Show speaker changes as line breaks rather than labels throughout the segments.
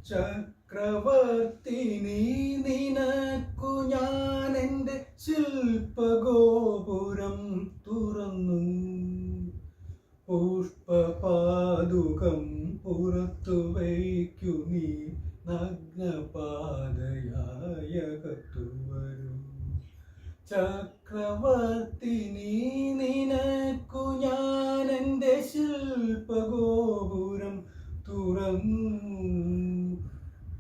ചക്രവർത്തിനി നിനക്കു ഞാൻ എൻ്റെ ശില്പഗോപുരം തുറന്നു. പുഷ്പപാദുകം പുറത്തു വയ്ക്കു നീ നഗ്നപാതയായകത്തു വരൂ. ചക്രവർത്തിനി നിനക്കു ഞാൻ എൻ്റെ ശില്പഗോപുരം തുറന്നു.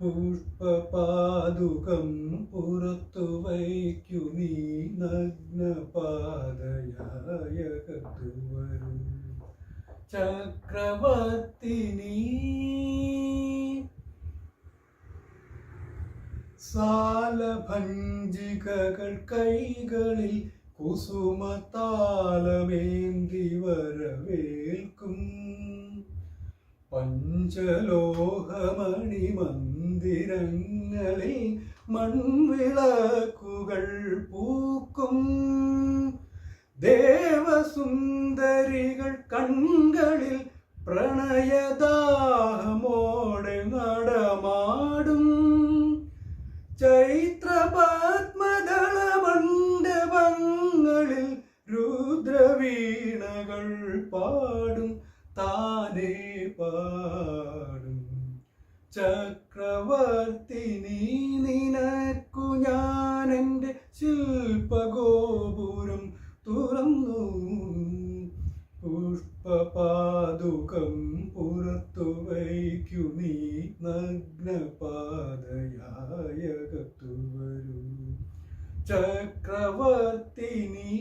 പുഷ്പപാദുകം പുറത്തു വയ്ക്കു നീ നഗ്നപാതയായകത്തു വരൂ. ചക്രവർത്തിനി സാലഭഞ്ജികകൾ കൈകളിൽ കുസുമതാലമേന്തി വരവേൽക്കും. പഞ്ചലോഹമണി മന്ദിരങ്ങളിൽ മൺവിളക്കുകൾ പൂക്കും. ദേവസുന്ദരികൾ കൺകളിൽ പ്രണയദാഹമോടെ നടമാടും. ചൈത്രപത്മദള മണ്ഡപങ്ങളിൽ രുദ്രവീണകൾ പാടും, താനേ പാടും. ചക്രവർത്തിനി നിനക്കു ഞാൻ എൻ്റെ ശില്പഗോപുരം തുറന്നു. പുഷ്പപാദുകം പുറത്തു വയ്ക്കു നീ നഗ്നപാതയായകത്തു വരൂ. ചക്രവർത്തിനി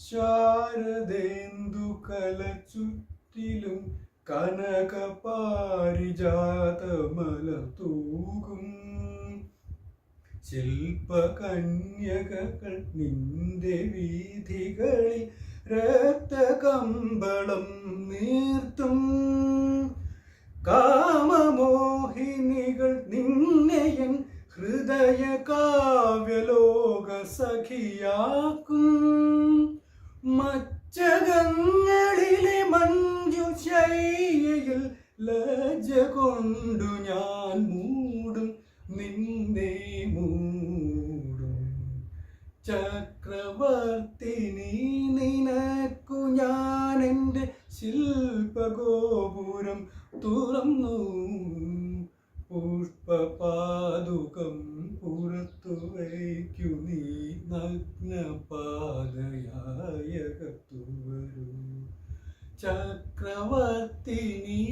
ശാരദേന്ദു കലചുറ്റിലും കനകപാരിജാതമലർത്തൂകും. ശില്പകന്യകകൾ നിന്റെ വീഥികളിൽ രക്തകമ്പളം നീർത്തും. കാമമോഹിനികൾ നിന്നെയും ഹൃദയ കാവ്യലോക സഖിയാക്കും. മച്ചകങ്ങളിലെ മഞ്ജുശയ്യയിൽ ലജ്ജ കൊണ്ടു ഞാൻ മൂടും, നിന്നെ മൂടും. ചക്രവർത്തിനി നിനക്കു ഞാൻ എൻ്റെ ശില്പഗോപുരം തുറന്നു. പുഷ്പപാദുകം പുറത്തു വയ്ക്കു നീ നഗ്നപാതയായകത്തു വരൂ. ചക്രവർത്തിനി